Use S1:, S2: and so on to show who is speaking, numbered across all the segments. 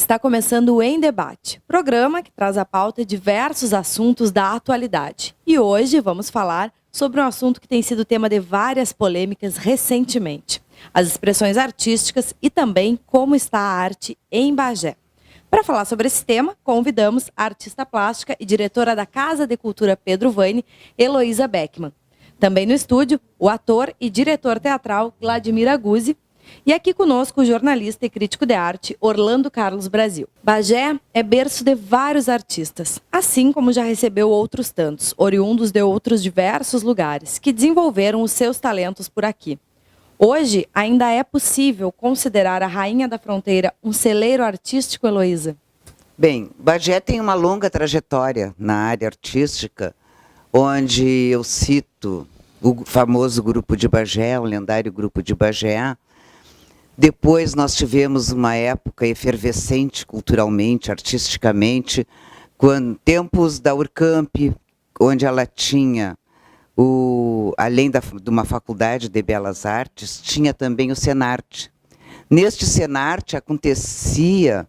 S1: Está começando o Em Debate, programa que traz à pauta diversos assuntos da atualidade. E hoje vamos falar sobre um assunto que tem sido tema de várias polêmicas recentemente: as expressões artísticas e também como está a arte em Bagé. Para falar sobre esse tema, convidamos a artista plástica e diretora da Casa de Cultura Pedro Vane, Heloísa Beckmann. Também no estúdio, o ator e diretor teatral Vladimir Aguzzi. E aqui conosco o jornalista e crítico de arte Orlando Carlos Brasil. Bagé é berço de vários artistas, assim como já recebeu outros tantos, oriundos de outros diversos lugares, que desenvolveram os seus talentos por aqui. Hoje, ainda é possível considerar a Rainha da Fronteira um celeiro artístico, Heloísa?
S2: Bem, Bagé tem uma longa trajetória na área artística, onde eu cito o famoso Grupo de Bagé, o lendário Grupo de Bagé. Depois nós tivemos uma época efervescente culturalmente, artisticamente, tempos da Urcamp, onde ela tinha, além de uma faculdade de belas artes, tinha também o Senarte. Neste Senarte acontecia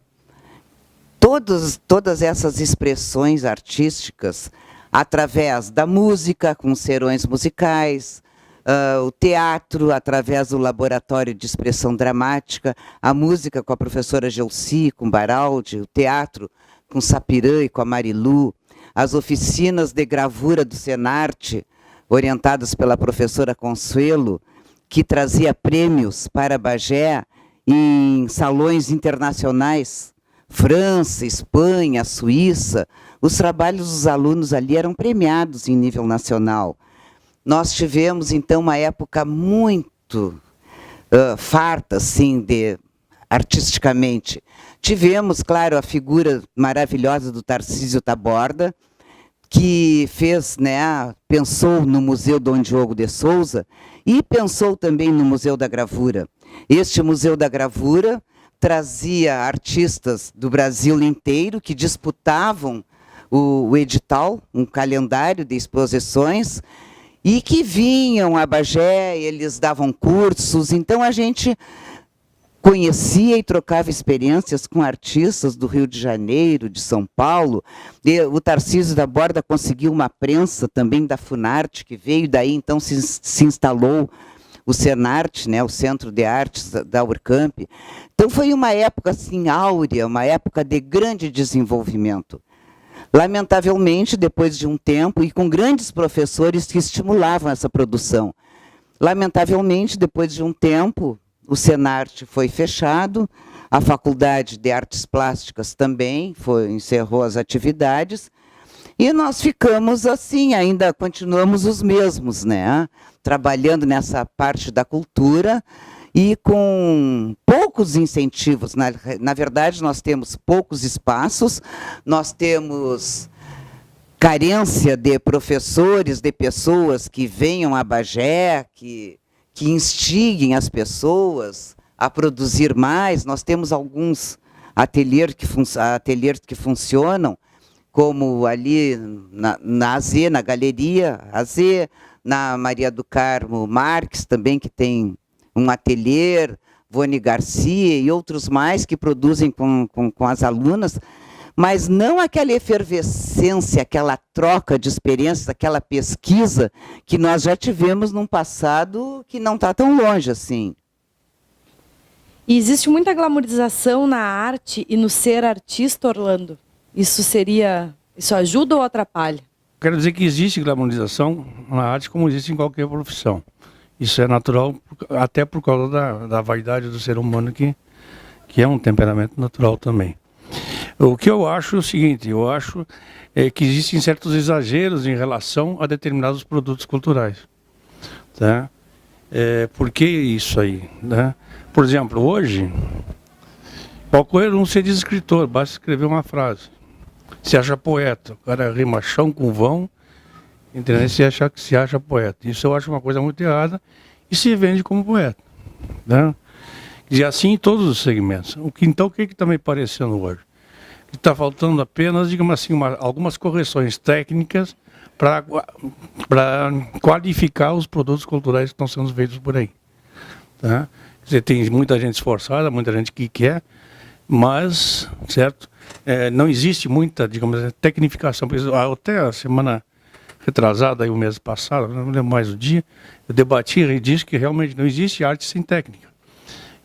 S2: todas essas expressões artísticas através da música, com serões musicais, o teatro, através do laboratório de expressão dramática, a música com a professora Gelsi, com Baraldi, o teatro com Sapirã e com a Marilu, as oficinas de gravura do Senarte, orientadas pela professora Consuelo, que trazia prêmios para Bagé em salões internacionais, França, Espanha, Suíça. Os trabalhos dos alunos ali eram premiados em nível nacional. Nós tivemos, então, uma época muito farta, assim, artisticamente. Tivemos, claro, a figura maravilhosa do Tarcísio Taborda, que pensou no Museu Dom Diogo de Souza e pensou também no Museu da Gravura. Este Museu da Gravura trazia artistas do Brasil inteiro que disputavam o edital, um calendário de exposições, e que vinham a Bagé, eles davam cursos. Então a gente conhecia e trocava experiências com artistas do Rio de Janeiro, de São Paulo. O Tarcísio Taborda conseguiu uma prensa também da Funarte, que veio, daí então se instalou o Senarte, o Centro de Artes da Urcamp. Então foi uma época assim áurea, uma época de grande desenvolvimento. Lamentavelmente, depois de um tempo, e com grandes professores que estimulavam essa produção, lamentavelmente, depois de um tempo, o Senarte foi fechado, a Faculdade de Artes Plásticas também encerrou as atividades, e nós ficamos assim, ainda continuamos os mesmos, trabalhando nessa parte da cultura, e com poucos incentivos. Na verdade, nós temos poucos espaços, nós temos carência de professores, de pessoas que venham a Bagé, que instiguem as pessoas a produzir mais. Nós temos alguns ateliês que funcionam, como ali na AZ, na Galeria AZ, na Maria do Carmo Marques, também, que tem um ateliê, Vone Garcia e outros mais que produzem com as alunas, mas não aquela efervescência, aquela troca de experiências, aquela pesquisa que nós já tivemos num passado que não está tão longe assim.
S1: E existe muita glamorização na arte e no ser artista, Orlando? Isso ajuda ou atrapalha?
S3: Quero dizer que existe glamorização na arte como existe em qualquer profissão. Isso é natural, até por causa da vaidade do ser humano, que é um temperamento natural também. O que eu acho é o seguinte: eu acho que existem certos exageros em relação a determinados produtos culturais. Tá? Por que isso aí? Por exemplo, hoje, qualquer um se diz escritor, basta escrever uma frase. Se acha poeta, o cara rima chão com vão, entendeu? Se acha poeta. Isso eu acho uma coisa muito errada e se vende como poeta. E assim em todos os segmentos. Então o que está me parecendo hoje? Que está faltando apenas, digamos assim, algumas correções técnicas para qualificar os produtos culturais que estão sendo feitos por aí. Tá? Você tem muita gente esforçada, muita gente que quer, Mas, certo, não existe muita, digamos, tecnificação. Por exemplo, até a semana retrasada, aí, o mês passado, não lembro mais o dia, eu debati e disse que realmente não existe arte sem técnica.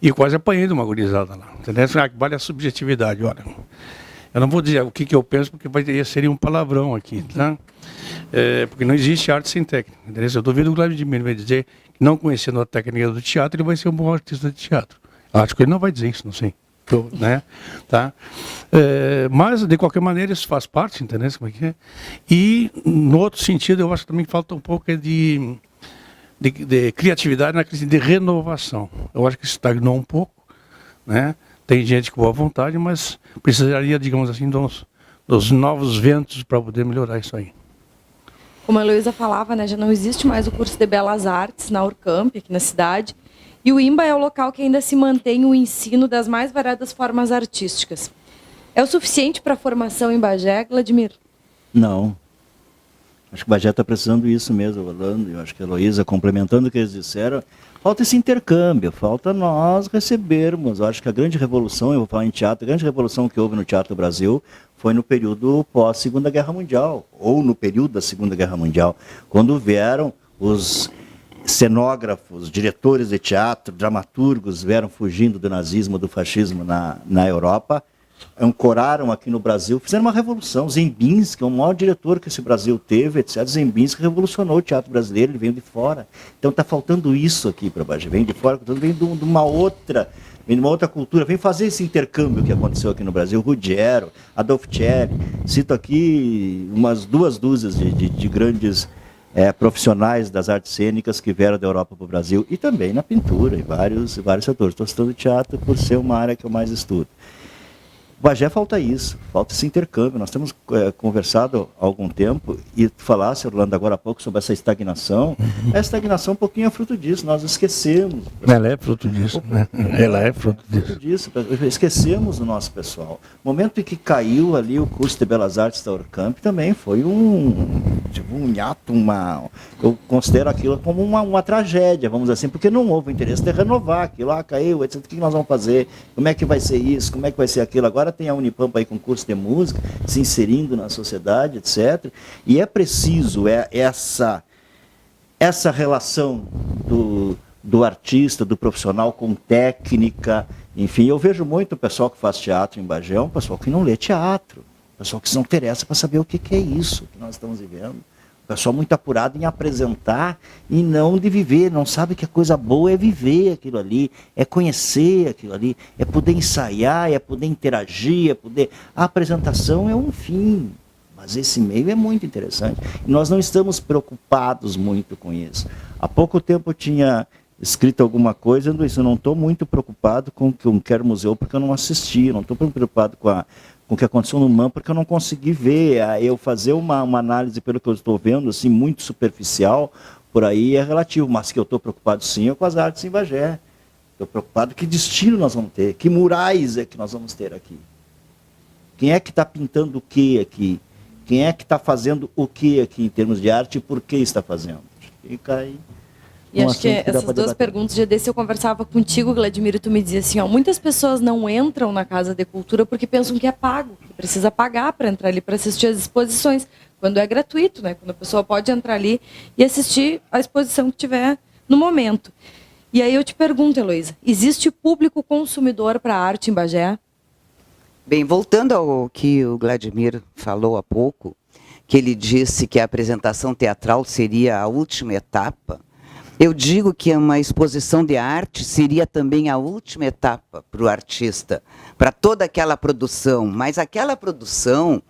S3: E quase apanhei de uma gurizada lá, entendeu? Vale a subjetividade, olha. Eu não vou dizer o que eu penso, porque seria um palavrão aqui, tá? Porque não existe arte sem técnica, entendeu? Eu duvido o Vladimir vai dizer que, não conhecendo a técnica do teatro, ele vai ser um bom artista de teatro. Acho que ele não vai dizer isso, não sei. Né? Tá? Mas, de qualquer maneira, isso faz parte, entendeu? Como é que é? E, no outro sentido, eu acho que também falta um pouco de criatividade na questão de renovação. Eu acho que estagnou um pouco, né? Tem gente com boa vontade, mas precisaria, digamos assim, dos novos ventos para poder melhorar isso aí.
S1: Como a Heloísa falava, né, já não existe mais o curso de Belas Artes na Urcamp, aqui na cidade. E o IMBA é o local que ainda se mantém o ensino das mais variadas formas artísticas. É o suficiente para a formação em Bagé, Vladimir?
S4: Não. Acho que o Bagé está precisando disso mesmo, Orlando. Eu acho que a Heloísa, complementando o que eles disseram, falta esse intercâmbio, falta nós recebermos. Eu acho que a grande revolução, eu vou falar em teatro, a grande revolução que houve no Teatro Brasil foi no período pós-Segunda Guerra Mundial, ou no período da Segunda Guerra Mundial, quando vieram os cenógrafos, diretores de teatro, dramaturgos, vieram fugindo do nazismo, do fascismo na Europa, ancoraram aqui no Brasil, fizeram uma revolução. Ziembinski, que é o maior diretor que esse Brasil teve, etc. Ziembinski revolucionou o teatro brasileiro, ele veio de fora. Então está faltando isso aqui para Bagé, vem de fora, vem de uma outra cultura, vem fazer esse intercâmbio que aconteceu aqui no Brasil. Ruggiero, Adolf Cherry, cito aqui umas 2 dúzias de grandes profissionais das artes cênicas que vieram da Europa para o Brasil, e também na pintura, em vários setores. Estou citando teatro por ser uma área que eu mais estudo. Bagé falta isso, falta esse intercâmbio. Nós temos conversado há algum tempo, e tu falasse, Orlando, agora há pouco, sobre essa estagnação. A estagnação um pouquinho é fruto disso, nós esquecemos.
S3: Ela é fruto disso, né? Ela é fruto disso.
S4: Esquecemos o nosso pessoal. O momento em que caiu ali o curso de Belas Artes da Urcamp também foi um hiato, eu considero aquilo como uma tragédia, vamos dizer assim, porque não houve interesse de renovar aquilo. Caiu, etc. O que nós vamos fazer? Como é que vai ser isso? Como é que vai ser aquilo? Agora tem a Unipampa aí com curso de música, se inserindo na sociedade, etc. E é preciso essa relação do artista, do profissional com técnica. Enfim, eu vejo muito o pessoal que faz teatro em Bagé, um pessoal que não lê teatro, o pessoal que se não interessa para saber o que é isso que nós estamos vivendo. O pessoal muito apurado em apresentar e não de viver, não sabe que a coisa boa é viver aquilo ali, é conhecer aquilo ali, é poder ensaiar, é poder interagir, é poder... A apresentação é um fim, mas esse meio é muito interessante. E nós não estamos preocupados muito com isso. Há pouco tempo eu tinha escrito alguma coisa, eu não estou muito preocupado com o Quero Museu, porque eu não assisti, não estou preocupado com o que aconteceu no MAM, porque eu não consegui ver. Eu fazer uma análise, pelo que eu estou vendo, assim, muito superficial, por aí é relativo, mas que eu estou preocupado sim com as artes em Bagé. Estou preocupado que destino nós vamos ter, que murais é que nós vamos ter aqui. Quem é que está pintando o que aqui? Quem é que está fazendo o que aqui em termos de arte e por que está fazendo? Fica aí.
S1: E acho que essas 2 perguntas, já desse eu conversava contigo, Vladimir, e tu me dizia assim, muitas pessoas não entram na Casa de Cultura porque pensam que é pago, que precisa pagar para entrar ali, para assistir às exposições, quando é gratuito, né? Quando a pessoa pode entrar ali e assistir a exposição que tiver no momento. E aí eu te pergunto, Heloísa, existe público consumidor para a arte em Bagé?
S2: Bem, voltando ao que o Vladimir falou há pouco, que ele disse que a apresentação teatral seria a última etapa, eu digo que uma exposição de arte seria também a última etapa para o artista, para toda aquela produção, mas aquela produção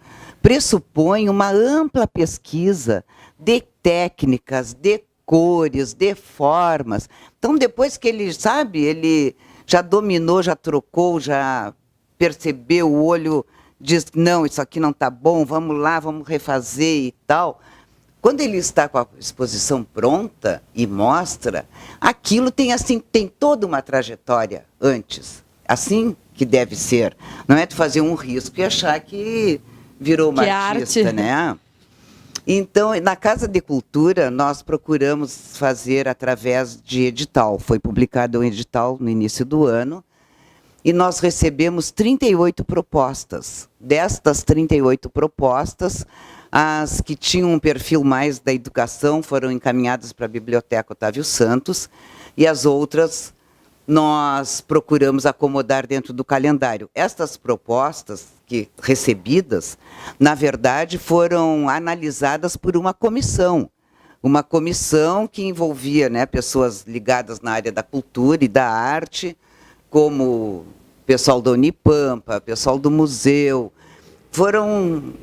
S2: pressupõe uma ampla pesquisa de técnicas, de cores, de formas. Então, depois que ele, ele já dominou, já trocou, já percebeu, o olho diz, não, isso aqui não está bom, vamos lá, vamos refazer e tal... Quando ele está com a exposição pronta e mostra, aquilo tem toda uma trajetória antes. Assim que deve ser. Não é de fazer um risco e achar que virou uma artista, arte, né? Então, na Casa de Cultura, nós procuramos fazer através de edital. Foi publicado um edital no início do ano. e nós recebemos 38 propostas. Destas 38 propostas, as que tinham um perfil mais da educação foram encaminhadas para a Biblioteca Otávio Santos, e as outras nós procuramos acomodar dentro do calendário. Estas propostas recebidas, na verdade, foram analisadas por uma comissão que envolvia, né, pessoas ligadas na área da cultura e da arte, como pessoal da Unipampa, pessoal do museu. Foram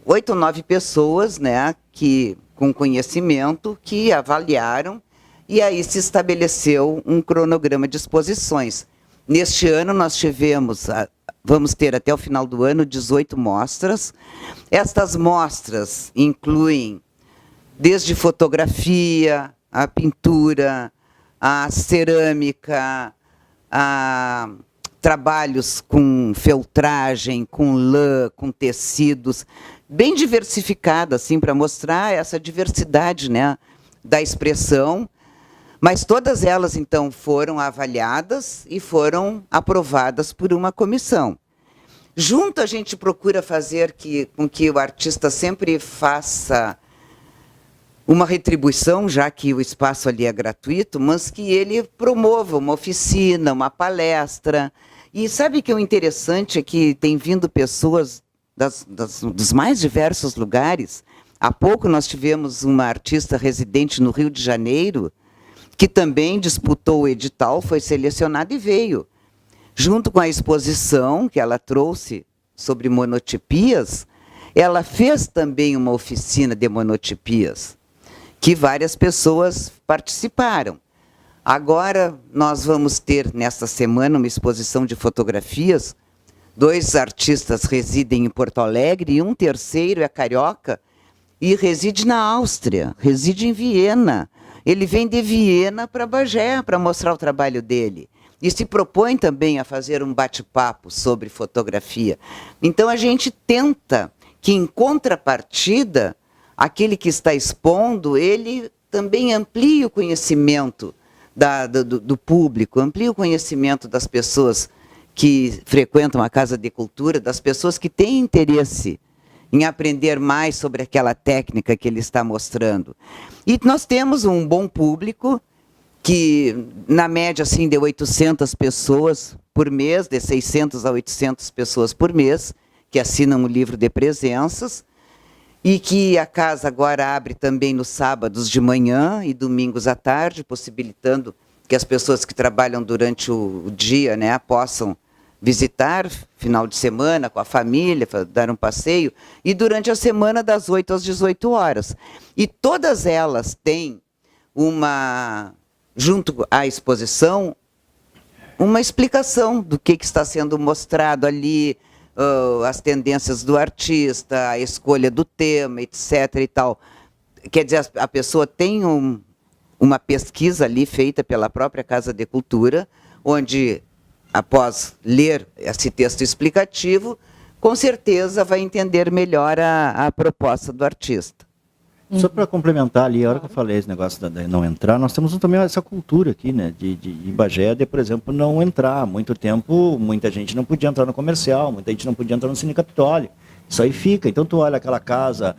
S2: 8 ou 9 pessoas, né, com conhecimento, que avaliaram, e aí se estabeleceu um cronograma de exposições. Neste ano nós vamos ter até o final do ano 18 mostras. Estas mostras incluem desde fotografia, a pintura, a cerâmica, a trabalhos com feltragem, com lã, com tecidos, bem diversificada, assim, para mostrar essa diversidade, né, da expressão. Mas todas elas, então, foram avaliadas e foram aprovadas por uma comissão. Junto, a gente procura fazer com que o artista sempre faça uma retribuição, já que o espaço ali é gratuito, mas que ele promova uma oficina, uma palestra. E sabe que o interessante é que tem vindo pessoas dos mais diversos lugares. Há pouco nós tivemos uma artista residente no Rio de Janeiro, que também disputou o edital, foi selecionada e veio. Junto com a exposição que ela trouxe sobre monotipias, ela fez também uma oficina de monotipias, que várias pessoas participaram. Agora, nós vamos ter, nesta semana, uma exposição de fotografias. 2 artistas residem em Porto Alegre, e um terceiro é carioca, e reside na Áustria, reside em Viena. Ele vem de Viena para Bagé para mostrar o trabalho dele. E se propõe também a fazer um bate-papo sobre fotografia. Então, a gente tenta que, em contrapartida, aquele que está expondo, ele também amplie o conhecimento do público, amplie o conhecimento das pessoas que frequentam a Casa de Cultura, das pessoas que têm interesse em aprender mais sobre aquela técnica que ele está mostrando. E nós temos um bom público, que na média assim, de 800 pessoas por mês, de 600 a 800 pessoas por mês, que assinam o livro de presenças, e que a casa agora abre também nos sábados de manhã e domingos à tarde, possibilitando que as pessoas que trabalham durante o dia, né, possam visitar final de semana com a família, dar um passeio, e durante a semana das 8 às 18 horas. E todas elas têm junto à exposição, uma explicação do que está sendo mostrado ali, as tendências do artista, a escolha do tema, etc. e tal. Quer dizer, a pessoa tem uma pesquisa ali feita pela própria Casa de Cultura, onde, após ler esse texto explicativo, com certeza vai entender melhor a proposta do artista.
S4: Só para complementar ali, a hora que eu falei esse negócio de não entrar, nós temos também essa cultura aqui, né, de Bagé, por exemplo, não entrar. Há muito tempo, muita gente não podia entrar no comercial, muita gente não podia entrar no Cine Capitólio. Isso aí fica. Então, tu olha aquela casa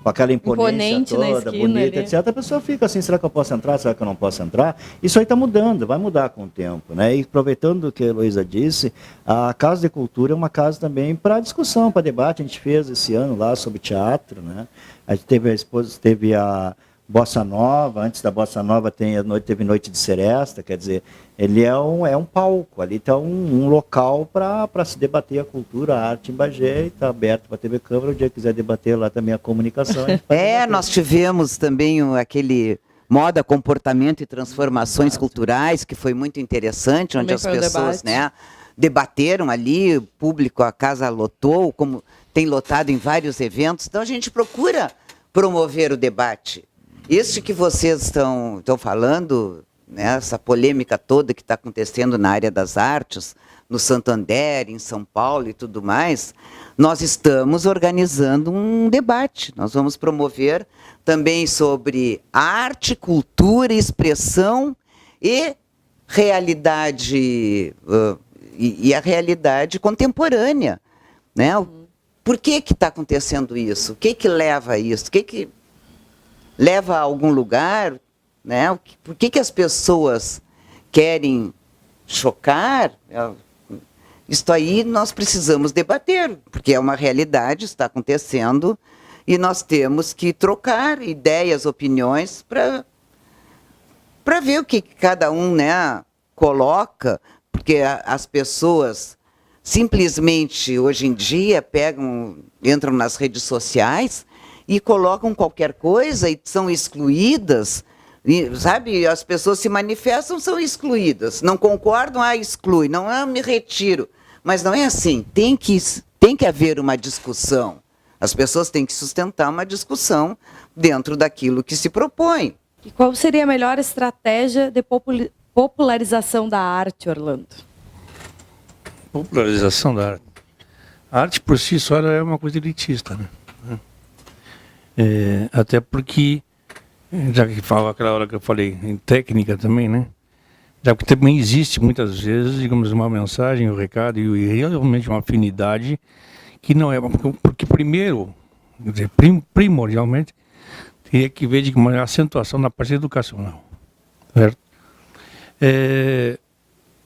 S4: com aquela imponência toda, bonita, ali, etc. A pessoa fica assim, será que eu posso entrar? Será que eu não posso entrar? Isso aí está mudando, vai mudar com o tempo, né? E aproveitando o que a Heloísa disse, a Casa de Cultura é uma casa também para discussão, para debate. A gente fez esse ano lá sobre teatro, né? A gente teve a Bossa Nova, antes da Bossa Nova teve Noite de Seresta, quer dizer, ele é um palco, ali está um local para se debater a cultura, a arte em Bagé, e está aberto para a TV Câmara, o dia que quiser debater lá também a comunicação.
S2: Nós tivemos também aquele moda, comportamento e transformações culturais, que foi muito interessante, onde as pessoas, né, debateram ali, o público, a casa lotou, como tem lotado em vários eventos, então a gente procura promover o debate. Isso que vocês estão falando, né, essa polêmica toda que está acontecendo na área das artes, no Santander, em São Paulo e tudo mais, nós estamos organizando um debate. Nós vamos promover também sobre arte, cultura, expressão e realidade e a realidade contemporânea, né? Por que está acontecendo isso? O que leva a isso? O que leva a algum lugar? Né? Por que as pessoas querem chocar? Isto aí nós precisamos debater, porque é uma realidade, está acontecendo, e nós temos que trocar ideias, opiniões, para ver o que cada um, né, coloca, porque as pessoas simplesmente, hoje em dia, entram nas redes sociais e colocam qualquer coisa e são excluídas. E, sabe, as pessoas se manifestam, são excluídas. Não concordam, exclui. Não, me retiro. Mas não é assim. Tem que haver uma discussão. As pessoas têm que sustentar uma discussão dentro daquilo que se propõe.
S1: E qual seria a melhor estratégia de popularização da arte, Orlando?
S3: Popularização da arte. A arte por si só é uma coisa elitista, né? Até porque, já que fala aquela hora que eu falei em técnica também, né? Já que também existe muitas vezes, digamos, uma mensagem, um recado e realmente uma afinidade que não é... Porque primeiro, quer dizer, primordialmente, teria que ver de uma acentuação na parte educacional, certo?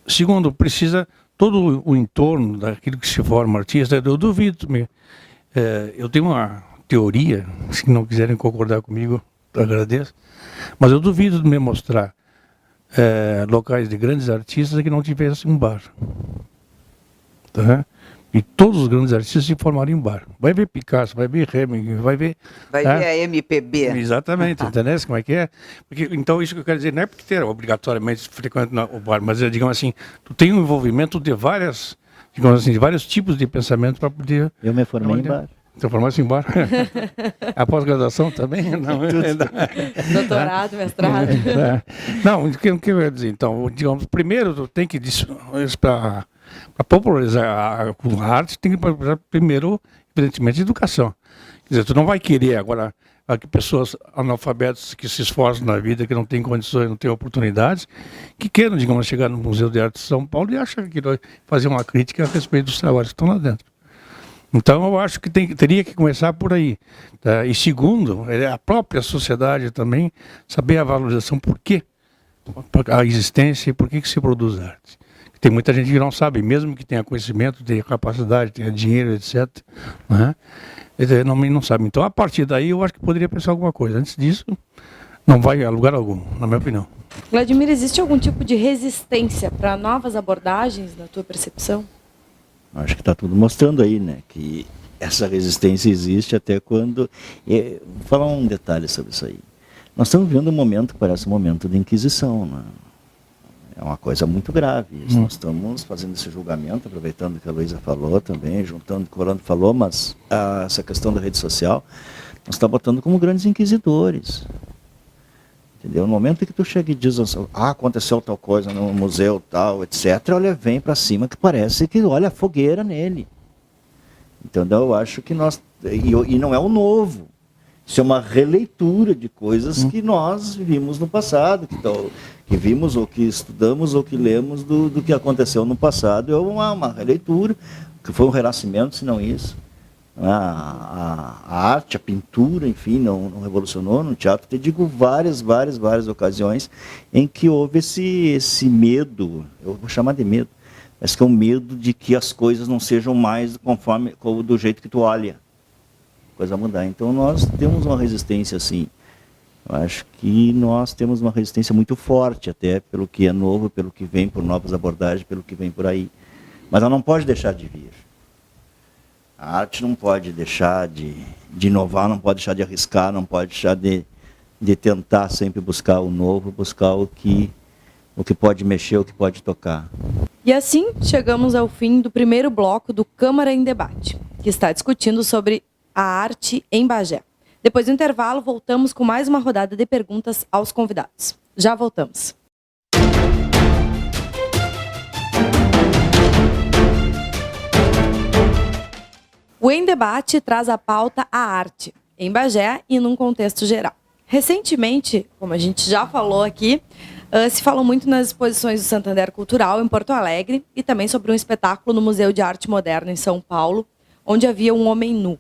S3: Segundo, precisa todo o entorno daquilo que se forma artista. Eu duvido, eu tenho uma teoria, se não quiserem concordar comigo, eu agradeço, mas eu duvido de me mostrar locais de grandes artistas que não tivessem um bar. Tá? E todos os grandes artistas se formariam em bar. Vai ver Picasso, vai ver Hemingway, vai ver
S2: a MPB.
S3: Exatamente, entendeu? Como é que é? Porque, então, isso que eu quero dizer, não é porque ter obrigatoriamente frequente o bar, mas, digamos assim, tu tem um envolvimento de várias, digamos assim, de vários tipos de pensamento para poder...
S4: Eu me formei em bar.
S3: Você formou-se em bar? A pós-graduação também? Não,
S1: doutorado, mestrado.
S3: Não, o que eu ia dizer? Então, digamos, primeiro tu tem que... Para popularizar a arte, tem que popularizar primeiro, evidentemente, a educação. Quer dizer, tu não vai querer agora que pessoas analfabetas que se esforçam na vida, que não têm condições, não têm oportunidades, que queiram, digamos, chegar no Museu de Arte de São Paulo e achar que fazer uma crítica a respeito dos trabalhos que estão lá dentro. Então, eu acho que teria que começar por aí. Tá? E segundo, a própria sociedade também saber a valorização, por quê a existência e por que se produz arte. Tem muita gente que não sabe, mesmo que tenha conhecimento, tenha capacidade, tenha dinheiro, etc. Né? Não sabe. Então, a partir daí, eu acho que poderia pensar alguma coisa. Antes disso, não vai a lugar algum, na minha opinião.
S1: Vladimir, existe algum tipo de resistência para novas abordagens, na tua percepção?
S4: Acho que está tudo mostrando aí, né, que essa resistência existe até quando... Vou falar um detalhe sobre isso aí. Nós estamos vivendo um momento que parece um momento de inquisição, né? É uma coisa muito grave isso. Nós estamos fazendo esse julgamento, aproveitando que a Luísa falou também, juntando o que o Orlando falou, mas essa questão da rede social, nós estamos botando como grandes inquisidores. Entendeu? No momento em que tu chega e diz, aconteceu tal coisa no museu, tal, etc., olha, vem para cima que parece que olha a fogueira nele. Então eu acho que nós... E não é o novo. Isso é uma releitura de coisas que nós vimos no passado, que vimos ou que estudamos ou que lemos do que aconteceu no passado. É uma releitura, que foi um renascimento, se não isso. A arte, a pintura, enfim, não revolucionou no teatro. Te digo várias ocasiões em que houve esse medo, eu vou chamar de medo, mas que é um medo de que as coisas não sejam mais do jeito que tu olha. Coisa mudar. Então nós temos uma resistência assim. Eu acho que nós temos uma resistência muito forte até pelo que é novo, pelo que vem por novas abordagens, pelo que vem por aí. Mas ela não pode deixar de vir. A arte não pode deixar de inovar, não pode deixar de arriscar, não pode deixar de tentar sempre buscar o novo, buscar o que pode mexer, o que pode tocar.
S1: E assim chegamos ao fim do primeiro bloco do Câmara em Debate, que está discutindo sobre a arte em Bagé. Depois do intervalo, voltamos com mais uma rodada de perguntas aos convidados. Já voltamos. O Em Debate traz à pauta a arte em Bagé e num contexto geral. Recentemente, como a gente já falou aqui, Se falou muito nas exposições do Santander Cultural em Porto Alegre e também sobre um espetáculo no Museu de Arte Moderna em São Paulo, onde havia um homem nu.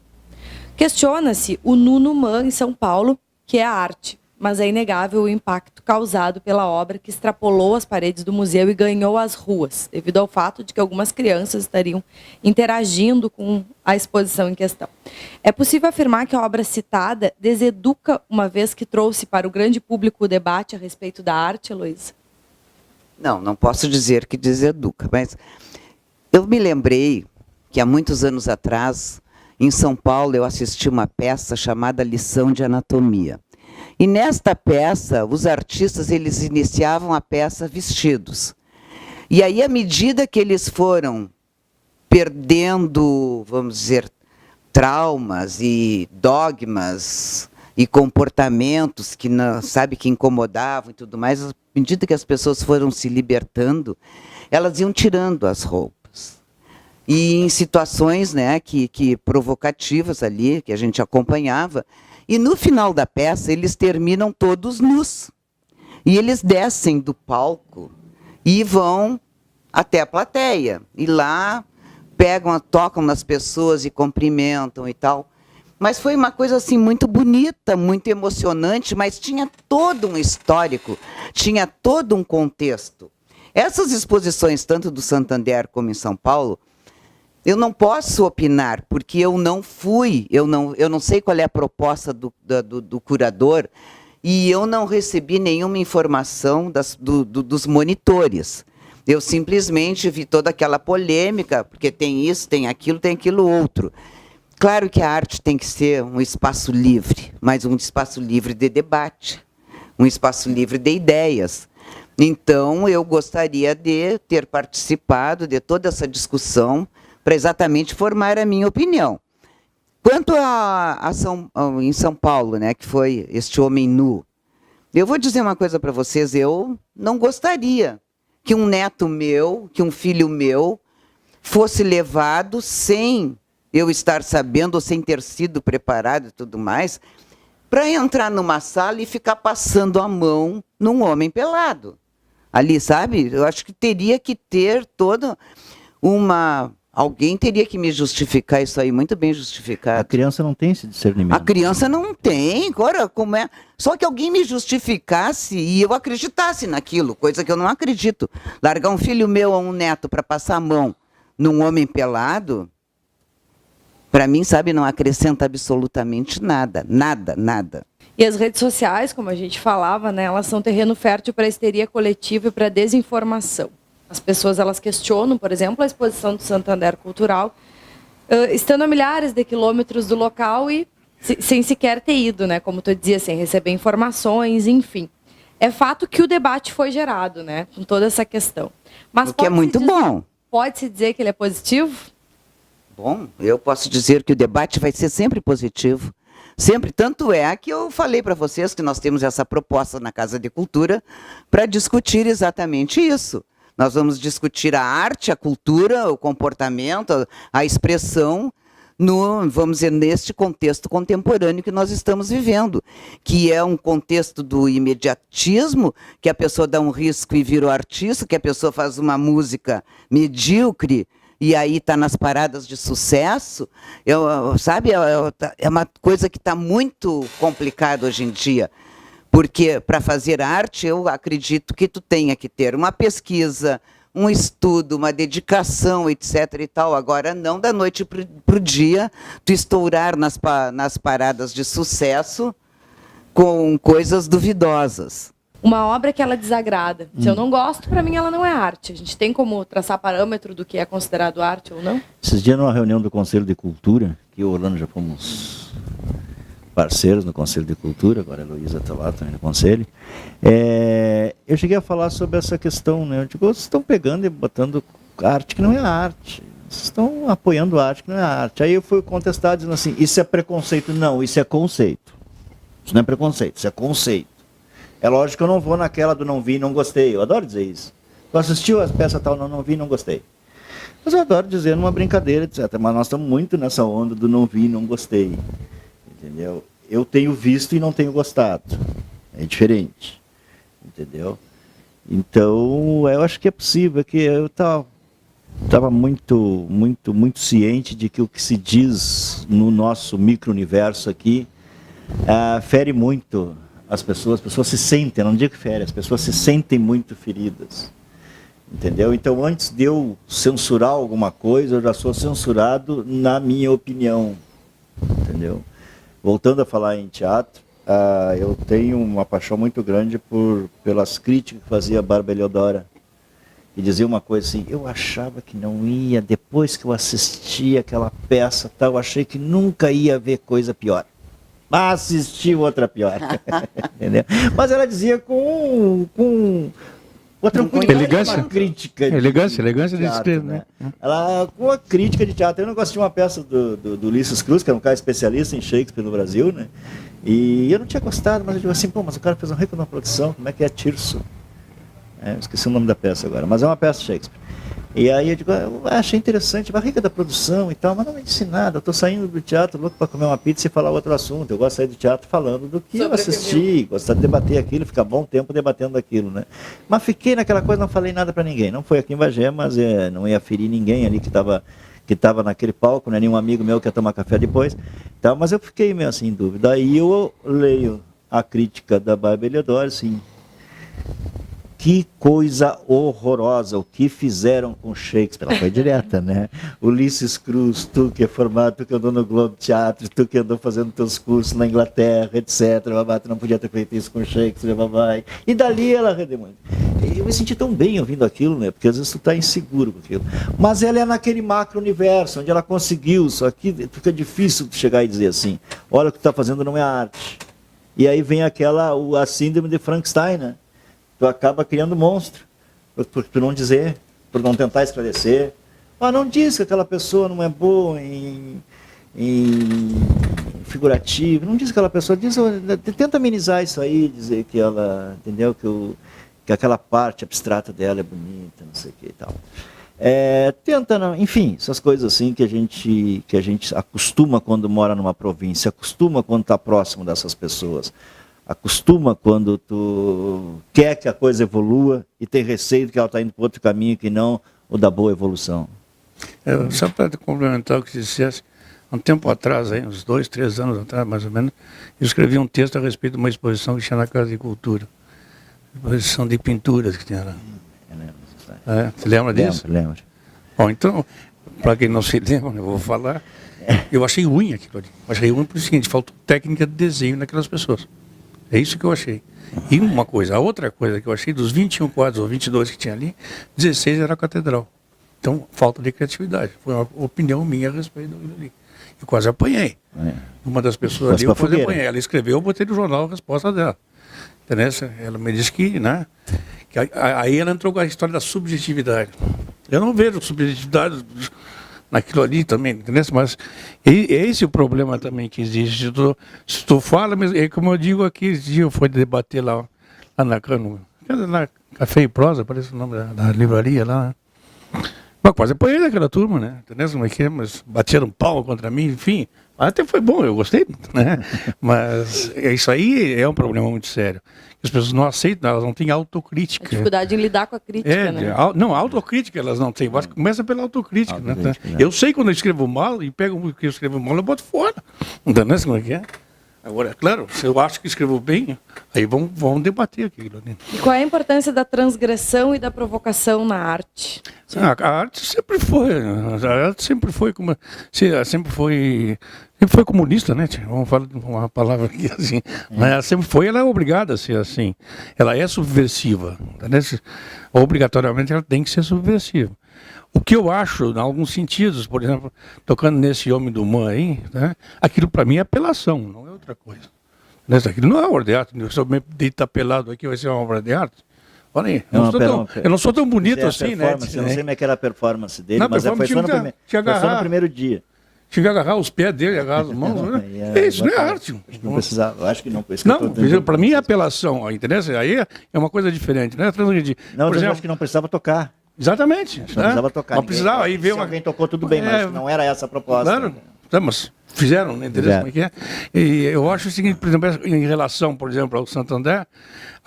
S1: Questiona-se o nu no MAN em São Paulo, que é a arte, mas é inegável o impacto causado pela obra que extrapolou as paredes do museu e ganhou as ruas, devido ao fato de que algumas crianças estariam interagindo com a exposição em questão. É possível afirmar que a obra citada deseduca, uma vez que trouxe para o grande público o debate a respeito da arte, Heloísa?
S2: Não posso dizer que deseduca, mas eu me lembrei que há muitos anos atrás, em São Paulo, eu assisti uma peça chamada Lição de Anatomia. E nesta peça, os artistas eles iniciavam a peça vestidos. E aí, à medida que eles foram perdendo, vamos dizer, traumas e dogmas e comportamentos que não, sabe, que incomodavam e tudo mais, à medida que as pessoas foram se libertando, elas iam tirando as roupas. E em situações, né, que provocativas ali, que a gente acompanhava. E no final da peça, eles terminam todos nus. E eles descem do palco e vão até a plateia. E lá pegam, tocam nas pessoas e cumprimentam e tal. Mas foi uma coisa assim muito bonita, muito emocionante, mas tinha todo um histórico, tinha todo um contexto. Essas exposições, tanto do Santander como em São Paulo, eu não posso opinar, porque eu não fui, eu não sei qual é a proposta do curador, e eu não recebi nenhuma informação dos monitores. Eu simplesmente vi toda aquela polêmica, porque tem isso, tem aquilo outro. Claro que a arte tem que ser um espaço livre, mas um espaço livre de debate, um espaço livre de ideias. Então, eu gostaria de ter participado de toda essa discussão, para exatamente formar a minha opinião. Quanto em São Paulo, né, que foi este homem nu, eu vou dizer uma coisa para vocês, eu não gostaria que um neto meu, que um filho meu, fosse levado sem eu estar sabendo, ou sem ter sido preparado e tudo mais, para entrar numa sala e ficar passando a mão num homem pelado. Ali, sabe? Eu acho que teria que ter toda uma... Alguém teria que me justificar isso aí, muito bem justificado.
S4: A criança não tem esse discernimento.
S2: A criança não tem, agora como é? Só que alguém me justificasse e eu acreditasse naquilo, coisa que eu não acredito. Largar um filho meu ou um neto para passar a mão num homem pelado, para mim, sabe, não acrescenta absolutamente nada, nada.
S1: E as redes sociais, como a gente falava, né, elas são terreno fértil para a histeria coletiva e para a desinformação. As pessoas elas questionam, por exemplo, a exposição do Santander Cultural, estando a milhares de quilômetros do local e sem sequer ter ido, né? Como tu dizia, sem receber informações, enfim. É fato que o debate foi gerado, né? Com toda essa questão. Mas
S2: o que é muito bom.
S1: Pode-se dizer que ele é positivo?
S2: Bom, eu posso dizer que o debate vai ser sempre positivo. Sempre, tanto é que eu falei para vocês que nós temos essa proposta na Casa de Cultura para discutir exatamente isso. Nós vamos discutir a arte, a cultura, o comportamento, a expressão, vamos dizer, neste contexto contemporâneo que nós estamos vivendo, que é um contexto do imediatismo, que a pessoa dá um risco e vira o artista, que a pessoa faz uma música medíocre e aí está nas paradas de sucesso. Sabe, é uma coisa que está muito complicada hoje em dia. Porque para fazer arte, eu acredito que tu tenha que ter uma pesquisa, um estudo, uma dedicação, etc. e tal. Agora, não da noite para o dia, tu estourar nas paradas de sucesso com coisas duvidosas.
S1: Uma obra que ela desagrada. Se eu não gosto, para mim ela não é arte. A gente tem como traçar parâmetro do que é considerado arte ou não?
S4: Esses dias, numa reunião do Conselho de Cultura, que eu e o Orlando já fomos parceiros no Conselho de Cultura, agora a Heloísa está lá também no Conselho, eu cheguei a falar sobre essa questão, né? Eu digo, vocês estão pegando e botando arte que não é arte, vocês estão apoiando arte que não é arte. Aí eu fui contestar dizendo assim, isso é preconceito. Não, isso é conceito. Isso não é preconceito, isso é conceito. É lógico que eu não vou naquela do não vi, não gostei, eu adoro dizer isso. Tu assistiu as peças tal, não vi, não gostei. Mas eu adoro dizer numa brincadeira, etc. Mas nós estamos muito nessa onda do não vi, não gostei. Entendeu? Eu tenho visto e não tenho gostado. É diferente. Entendeu? Então, eu acho que é possível, que eu estava muito ciente de que o que se diz no nosso micro-universo aqui fere muito as pessoas se sentem, não digo que fere, as pessoas se sentem muito feridas, entendeu? Então, antes de eu censurar alguma coisa, eu já sou censurado na minha opinião, entendeu? Voltando a falar em teatro, eu tenho uma paixão muito grande pelas críticas que fazia a Bárbara Eliodora. E dizia uma coisa assim, eu achava que não ia, depois que eu assisti aquela peça, eu achei que nunca ia ver coisa pior. Mas assisti outra pior. Entendeu? Mas ela dizia com uma tranquilidade,
S3: elegância.
S4: uma crítica.
S3: Elegância de
S4: teatro,
S3: escrever, né?
S4: Ela, com a crítica de teatro. Eu não assisti uma peça do Ulisses Cruz, que é um cara especialista em Shakespeare no Brasil, né? E eu não tinha gostado, mas eu digo assim, mas o cara fez um rico na produção, como é que é Tirso? Esqueci o nome da peça agora, mas é uma peça de Shakespeare. E aí eu digo, eu achei interessante, barriga da produção e tal, mas não me disse nada. Eu estou saindo do teatro louco para comer uma pizza e falar outro assunto. Eu gosto de sair do teatro falando do que eu assisti, gostar de debater aquilo, ficar bom tempo debatendo aquilo, né? Mas fiquei naquela coisa, não falei nada para ninguém. Não foi aqui em Bagé, mas não ia ferir ninguém ali que estava naquele palco, né? Nenhum amigo meu que ia tomar café depois. Então, mas eu fiquei meio assim em dúvida. Aí eu leio a crítica da Bárbara Eliodora, assim, que coisa horrorosa, o que fizeram com Shakespeare. Ela foi direta, né? Ulisses Cruz, tu que é formado, tu que andou no Globo Teatro, tu que andou fazendo teus cursos na Inglaterra, etc. Tu não podia ter feito isso com Shakespeare, babai. E dali ela rendeu muito. Eu me senti tão bem ouvindo aquilo, né? Porque às vezes tu tá inseguro com aquilo. Mas ela é naquele macro-universo, onde ela conseguiu, só que fica difícil chegar e dizer assim, olha, o que tu tá fazendo não é arte. E aí vem a síndrome de Frankenstein, né? Tu acaba criando monstro, por não dizer, por não tentar esclarecer. Não diz que aquela pessoa não é boa em figurativo, não diz que aquela pessoa, tenta amenizar isso aí, dizer que ela, entendeu, que aquela parte abstrata dela é bonita, não sei o que e tal. Tenta, não, enfim, essas coisas assim que a gente acostuma quando mora numa província, acostuma quando está próximo dessas pessoas. Acostuma quando tu quer que a coisa evolua e tem receio de que ela está indo para outro caminho que não o da boa evolução.
S3: Só para complementar o que você dissesse, um tempo atrás, aí, uns 2, 3 anos atrás, mais ou menos, eu escrevi um texto a respeito de uma exposição que tinha na Casa de Cultura. Exposição de pinturas que tinha lá. Você lembra disso?
S4: Lembro.
S3: Bom, então, para quem não se lembra, eu vou falar, eu achei ruim aquilo ali. Achei ruim por o seguinte, faltou técnica de desenho naquelas pessoas. É isso que eu achei. E uma coisa, a outra coisa que eu achei, dos 21 quadros ou 22 que tinha ali, 16 era a catedral. Então, falta de criatividade. Foi uma opinião minha a respeito do ali. Eu quase apanhei. Uma das pessoas ali, eu quase apanhei. Ela escreveu, eu botei no jornal a resposta dela. Entendeu? Ela me disse que, né? Aí ela entrou com a história da subjetividade. Eu não vejo subjetividade naquilo ali também, entendeu? Mas esse é o problema também que existe. Se tu fala, é como eu digo aqui, esse dia eu fui debater lá na Café e Prosa, parece o nome da livraria lá, né? Mas quase apanhei daquela turma, né? Entendeu como é que é? Mas bateram pau contra mim, enfim. Até foi bom, eu gostei, né? Mas isso aí é um problema muito sério. As pessoas não aceitam, elas não têm autocrítica.
S1: A dificuldade em lidar com a crítica, né?
S3: Não, autocrítica elas não têm. Acho que começa pela autocrítica. Né? Eu sei quando eu escrevo mal e pego o que eu escrevo mal, eu boto fora. Entendeu como é que é? Agora, claro, se eu acho que escrevo bem, aí vamos debater aquilo. Né?
S1: E qual é a importância da transgressão e da provocação na arte?
S3: A arte sempre foi comunista, né? Vamos falar uma palavra aqui assim. Mas ela sempre foi, ela é obrigada a ser assim. Ela é subversiva. Né? Obrigatoriamente ela tem que ser subversiva. O que eu acho, em alguns sentidos, por exemplo, tocando nesse Homem do Man aí, né? Aquilo para mim é apelação, não é outra coisa. Aquilo não é obra de arte. Se eu me deitar pelado aqui, vai ser uma obra de arte. Olha aí, eu não sou tão bonito assim, né?
S4: Eu não sei como é que era a performance dele, mas foi só no primeiro dia.
S3: Tinha que agarrar os pés dele, agarrar as mãos. Né? Isso não é arte.
S4: Não precisava, eu acho que não.
S3: Não, para mim é apelação, entendeu? Aí é uma coisa diferente, né?
S4: Não, por exemplo, eu acho que não precisava tocar.
S3: Exatamente.
S4: Não precisava tocar.
S3: Não precisava, aí veio
S4: alguém tocou tudo bem, mas não era essa a proposta.
S3: Claro. tá, mas fizeram, né? Entendeu como é que é? E eu acho o seguinte, por exemplo, em relação, por exemplo, ao Santander,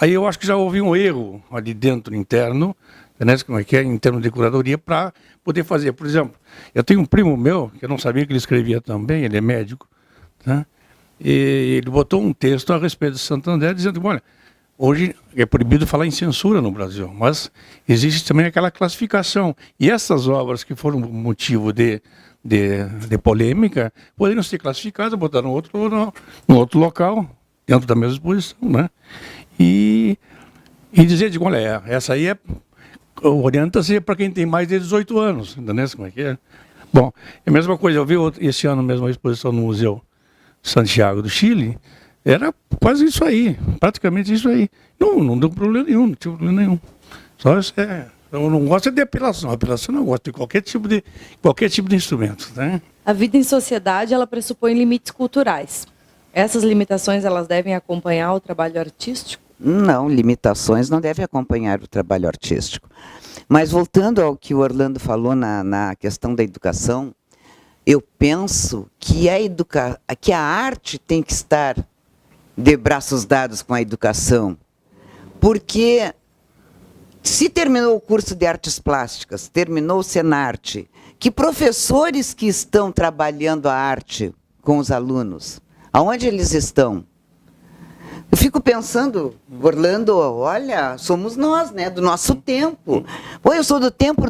S3: aí eu acho que já houve um erro ali dentro, interno, né, como é que é, em termos de curadoria, para poder fazer. Por exemplo, eu tenho um primo meu, que eu não sabia que ele escrevia também, ele é médico, tá? E ele botou um texto a respeito do Santander, dizendo, olha, hoje é proibido falar em censura no Brasil, mas existe também aquela classificação. E essas obras que foram motivo de polêmica poderiam ser classificadas, botar no outro local, dentro da mesma exposição, né? E dizer, digo, olha, essa aí orienta-se para quem tem mais de 18 anos, entendeu como é que é? Bom, é a mesma coisa, eu vi esse ano mesmo a exposição no Museu Santiago do Chile, era quase isso aí, praticamente isso aí. Não deu problema nenhum, não tive problema nenhum. Só isso eu não gosto de apelação eu não gosto de qualquer tipo de instrumento, né?
S1: A vida em sociedade, ela pressupõe limites culturais. Essas limitações, elas devem acompanhar o trabalho artístico?
S2: Não, limitações não devem acompanhar o trabalho artístico. Mas voltando ao que o Orlando falou na questão da educação, eu penso que que a arte tem que estar de braços dados com a educação. Porque se terminou o curso de artes plásticas, terminou o Senarte, que professores que estão trabalhando a arte com os alunos, aonde eles estão? Eu fico pensando, Orlando, olha, somos nós, né, do nosso tempo. Pô, eu sou do tempo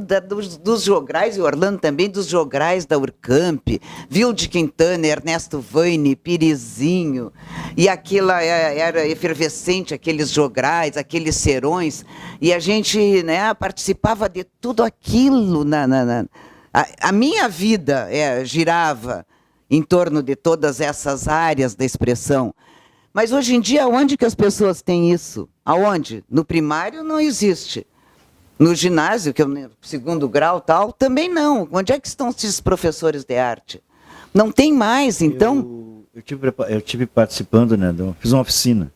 S2: dos jograis, e Orlando também, dos jograis da Urcamp, Vilde Quintana, Ernesto Vaine, Pirizinho, e aquela era efervescente, aqueles jograis, aqueles serões, e a gente, né, participava de tudo aquilo. A minha vida girava em torno de todas essas áreas da expressão. Mas hoje em dia, onde que as pessoas têm isso? Aonde? No primário não existe. No ginásio, que é o segundo grau, tal, também não. Onde é que estão esses professores de arte? Não tem mais, então...
S4: Eu tive participando, né, fiz uma oficina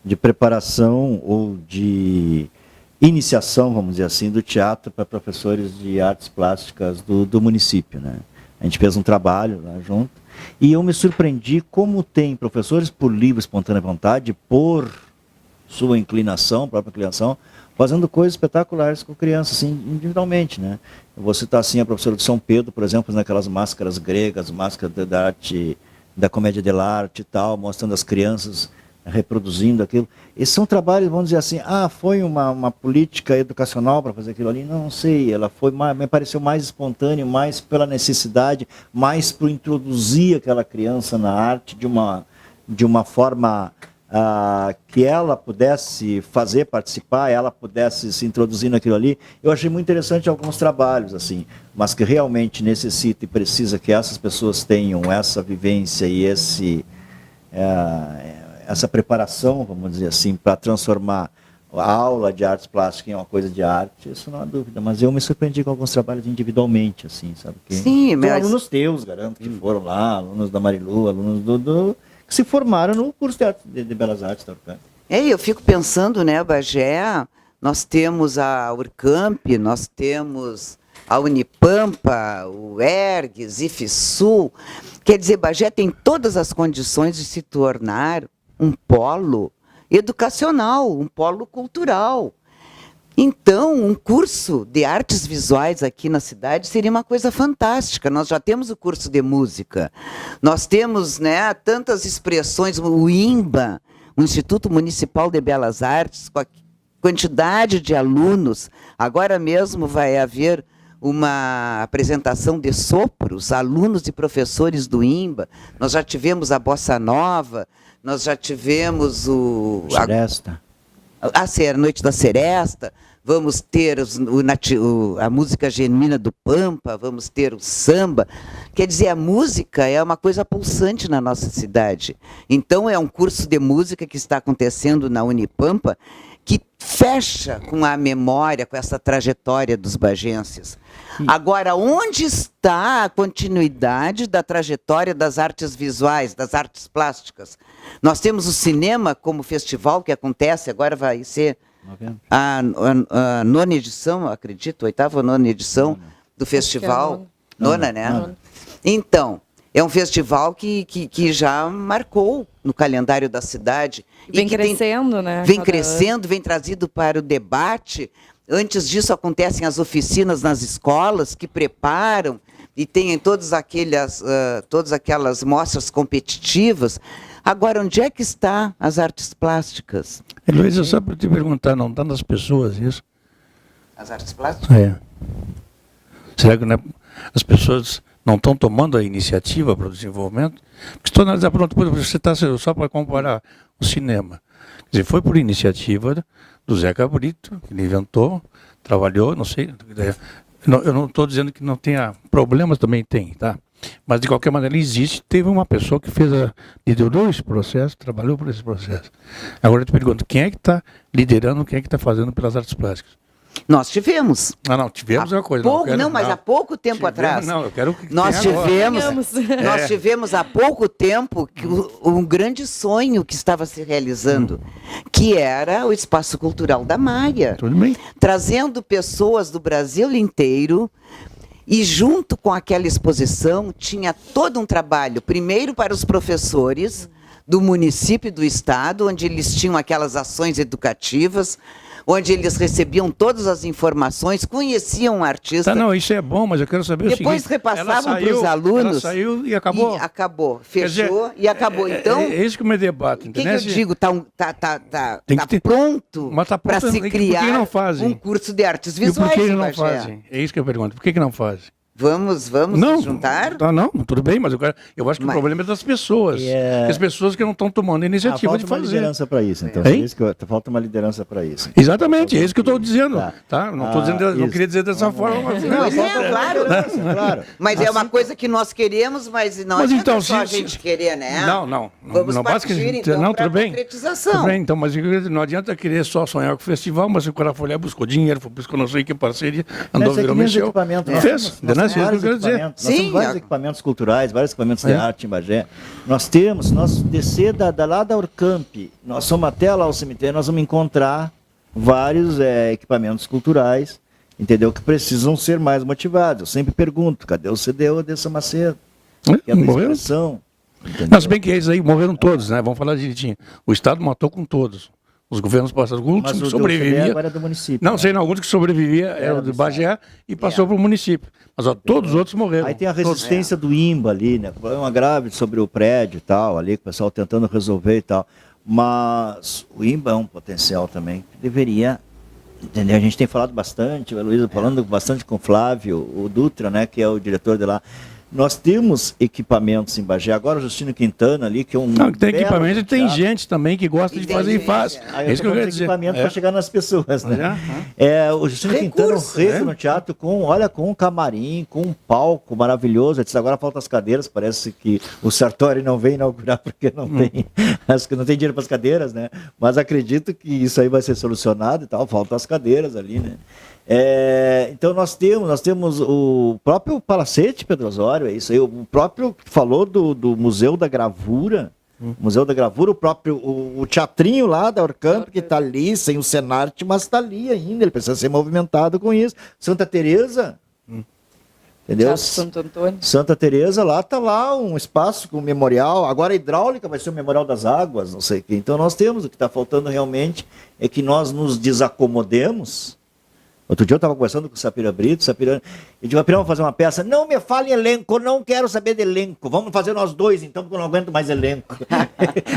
S4: de preparação ou de iniciação, vamos dizer assim, do teatro para professores de artes plásticas do município, né? A gente fez um trabalho lá junto. E eu me surpreendi como tem professores por livre, espontânea vontade, por sua inclinação, própria inclinação, fazendo coisas espetaculares com crianças, assim, individualmente, né? Eu vou citar assim a professora de São Pedro, por exemplo, naquelas máscaras gregas, máscaras da arte, da comédia dell'arte e tal, mostrando as crianças reproduzindo aquilo. Esses são trabalhos, vamos dizer assim, foi uma política educacional para fazer aquilo ali? Não sei, ela foi me pareceu mais espontâneo, mais pela necessidade, mais por introduzir aquela criança na arte de uma forma que ela pudesse fazer, participar, ela pudesse se introduzir naquilo ali. Eu achei muito interessante alguns trabalhos, assim, mas que realmente necessita e precisa que essas pessoas tenham essa vivência e essa preparação, vamos dizer assim, para transformar a aula de artes plásticas em uma coisa de arte, isso não há dúvida. Mas eu me surpreendi com alguns trabalhos individualmente, assim, sabe?
S2: Sim, mas...
S4: alunos teus, garanto, que foram lá, alunos da Marilu, alunos que se formaram no curso de Belas Artes da Urcamp.
S2: Eu fico pensando, né, Bagé, nós temos a Urcamp, nós temos a Unipampa, o ERGS, IFSU. Quer dizer, Bagé tem todas as condições de se tornar um polo educacional, um polo cultural. Então, um curso de artes visuais aqui na cidade seria uma coisa fantástica. Nós já temos o curso de música, nós temos, né, tantas expressões, o IMBA, o Instituto Municipal de Belas Artes, com a quantidade de alunos. Agora mesmo vai haver uma apresentação de sopros, alunos e professores do IMBA. Nós já tivemos a Bossa Nova, nós já tivemos
S4: Seresta.
S2: A Noite da Seresta, vamos ter a música genuína do Pampa, vamos ter o samba. Quer dizer, a música é uma coisa pulsante na nossa cidade. Então, é um curso de música que está acontecendo na Unipampa, que fecha com a memória, com essa trajetória dos bagenses. Agora, onde está a continuidade da trajetória das artes visuais, das artes plásticas? Nós temos o cinema como festival que acontece, agora vai ser a 9ª edição, acredito, 8ª ou 9ª edição do festival. Nona, né? Nona. Então, É um festival que já marcou no calendário da cidade.
S1: Vem crescendo, né?
S2: Vem crescendo, vem trazido para o debate. Antes disso, acontecem as oficinas nas escolas que preparam e tem todas aquelas mostras competitivas. Agora, onde é que está as artes plásticas?
S3: Luísa, só para te perguntar, não está nas pessoas isso?
S2: As artes plásticas?
S3: É. Será que as pessoas não estão tomando a iniciativa para o desenvolvimento? Porque se tu analisar, pronto, você está só para comparar o cinema. Quer dizer, foi por iniciativa do Zeca Brito, que ele inventou, trabalhou, não sei. Eu não estou dizendo que não tenha problemas, também tem, tá? Mas, de qualquer maneira, existe. Teve uma pessoa que liderou esse processo, trabalhou por esse processo. Agora eu te pergunto, quem é que está liderando, quem é que está fazendo pelas artes plásticas?
S2: Nós tivemos.
S3: Não, tivemos uma coisa.
S2: Mas há pouco tempo atrás.
S3: Não, eu quero que
S2: nós tivemos há pouco tempo um grande sonho que estava se realizando, que era o Espaço Cultural da Maia.
S3: Tudo bem.
S2: Trazendo pessoas do Brasil inteiro. E junto com aquela exposição tinha todo um trabalho, primeiro para os professores do município e do estado, onde eles tinham aquelas ações educativas, onde eles recebiam todas as informações, conheciam o artista.
S3: Não, isso é bom, mas eu quero saber
S2: depois
S3: o seguinte.
S2: Repassavam para os alunos.
S3: Ela saiu e acabou.
S2: E acabou, fechou e acabou. Então,
S3: é isso que me debate, entendeu?
S2: O que eu digo? Está pronto para se criar um curso de artes visuais.
S3: E por que não fazem? É isso que eu pergunto. Por que não fazem?
S2: Vamos nos juntar?
S3: Não, tudo bem, mas eu acho que o problema é das pessoas. As pessoas que não estão tomando a iniciativa de fazer.
S4: Falta uma liderança para isso, então. Falta uma liderança para isso.
S3: Exatamente, é isso que eu estou dizendo. Tá? Não estou dizendo, não queria dizer dessa forma. Mas,
S2: claro. Mas é uma coisa que nós queremos, mas não é
S3: então,
S2: só a gente querer, né?
S3: Não.
S2: Vamos partir, então, para a concretização.
S3: Tudo bem, então, mas não adianta querer só sonhar com o festival, mas se o cara for lá, buscou dinheiro, buscou não sei que parceria, andou, virou, mexeu. Fez,
S4: Nós temos vários equipamentos culturais, vários equipamentos de arte em Bagé. Nós descer lá da Urcamp, nós somos até lá ao cemitério, nós vamos encontrar vários equipamentos culturais, entendeu? Que precisam ser mais motivados. Eu sempre pergunto, cadê o CDU Odessa Macedo? Que é a expressão.
S3: Não, se bem que eles aí morreram todos, né? Vamos falar direitinho. O Estado matou com todos. Os governos passaram, alguns que sobreviviam.
S4: Agora é do município.
S3: Não, sei, alguns que sobreviviam eram do Bagé e passou para o município. Mas todos os outros morreram.
S4: Aí tem a resistência do IMBA ali, né? Problema grave sobre o prédio e tal, ali, que o pessoal tentando resolver e tal. Mas o IMBA é um potencial também que deveria. Entendeu? A gente tem falado bastante, a Luísa falando bastante com o Flávio, o Dutra, né, que é o diretor de lá. Nós temos equipamentos em Bagé. Agora o Justino Quintana ali, que é um.
S3: Não, tem equipamento e tem gente também que gosta de fazer e faz.
S4: É isso que eu quero dizer. Equipamento para chegar nas pessoas, né? O Justino Quintana é um no teatro com um camarim, com um palco maravilhoso. Agora faltam as cadeiras. Parece que o Sartori não vem inaugurar porque não tem. Acho que não tem dinheiro para as cadeiras, né? Mas acredito que isso aí vai ser solucionado e tal. Faltam as cadeiras ali, né? Então nós temos o próprio Palacete Pedro Osório, é isso aí, o próprio falou do Museu da Gravura, Museu da Gravura, o teatrinho lá da Urcamp, que está ali, sem o Senarte, mas está ali ainda, ele precisa ser movimentado com isso. Santa Teresa, entendeu?
S1: Santo Antônio.
S4: Santa Teresa, lá está lá um espaço com memorial, agora a hidráulica vai ser o memorial das águas, não sei o que. Então nós temos, o que está faltando realmente é que nós nos desacomodemos. Outro dia eu estava conversando com o Sapira Brito, e disse, vamos fazer uma peça, não me fale em elenco, não quero saber de elenco, vamos fazer nós dois então, porque eu não aguento mais elenco.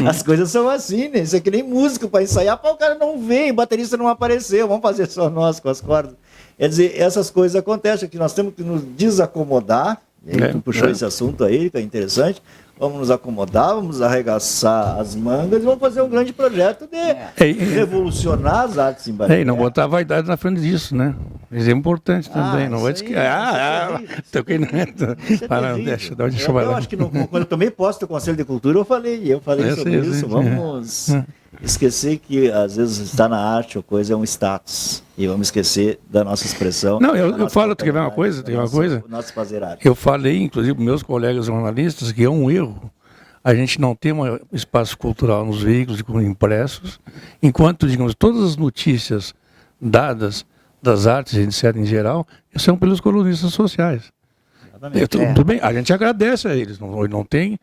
S4: As coisas são assim, né? Isso é que nem músico para ensaiar, o cara não vem, o baterista não apareceu, vamos fazer só nós com as cordas. Quer dizer, essas coisas acontecem, que nós temos que nos desacomodar, e aí tu puxou esse assunto aí, que é interessante, vamos nos acomodar, vamos arregaçar as mangas e vamos fazer um grande projeto de revolucionar as artes em Bagé.
S3: E não botar a vaidade na frente disso, né? Isso é importante também, não vai esquecer. Deixa eu
S4: acho que quando eu tomei posse do Conselho de Cultura, eu falei sobre isso, vamos esquecer que às vezes estar na arte ou coisa é um status. E vamos esquecer da nossa expressão.
S3: Não, eu falo, tem uma coisa.
S4: Nosso fazer arte.
S3: Eu falei, inclusive, para meus colegas jornalistas, que é um erro a gente não ter um espaço cultural nos veículos impressos, enquanto, digamos, todas as notícias dadas das artes, em geral, são pelos colunistas sociais.
S4: Exatamente.
S3: Tudo bem, a gente agradece a eles, não tem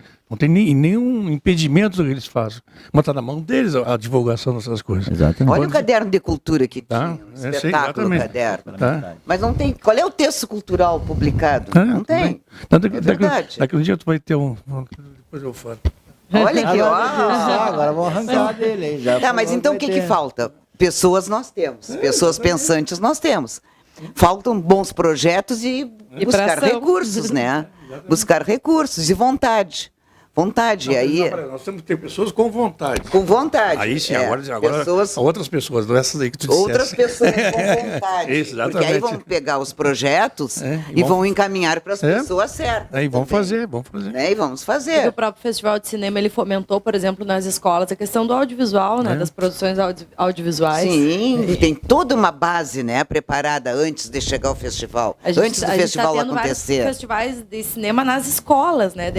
S3: nenhum impedimento do que eles façam. Mas está na mão deles a divulgação dessas coisas.
S4: Exatamente.
S2: Olha o caderno de cultura que
S3: Tá,
S2: tinha, um
S3: sei,
S2: espetáculo
S3: exatamente.
S2: caderno.
S3: Tá.
S2: Mas não tem. Qual é o texto cultural publicado? Não tem.
S3: Tanto
S2: É verdade.
S3: daqui um dia tu vai ter um. Depois eu falo.
S2: Olha aqui, ó.
S4: Agora vamos arrancar dele aí. Já
S2: Tá, mas então o que falta? Pessoas nós temos. Pessoas pensantes nós temos. Faltam bons projetos e buscar
S1: ação.
S2: recursos, né? Buscar recursos e vontade. Vontade. E aí,
S3: Nós temos que ter pessoas com vontade.
S2: com vontade.
S3: Aí sim,
S2: É,
S3: agora
S2: pessoas,
S3: outras pessoas, não essas aí que tu disseste.
S2: outras pessoas com vontade.
S3: Isso, exatamente.
S2: Porque aí vão pegar os projetos e vão encaminhar para as pessoas certas.
S3: Aí vamos
S2: também,
S3: fazer.
S2: né? E vamos
S1: E
S2: fazer.
S1: o próprio Festival de Cinema, ele fomentou, por exemplo, nas escolas, a questão do audiovisual, né? Das produções audiovisuais.
S2: Sim, tem toda uma base, né, preparada antes de chegar ao festival. Antes do festival
S1: tá tendo
S2: acontecer.
S1: vários festivais de cinema nas escolas, né?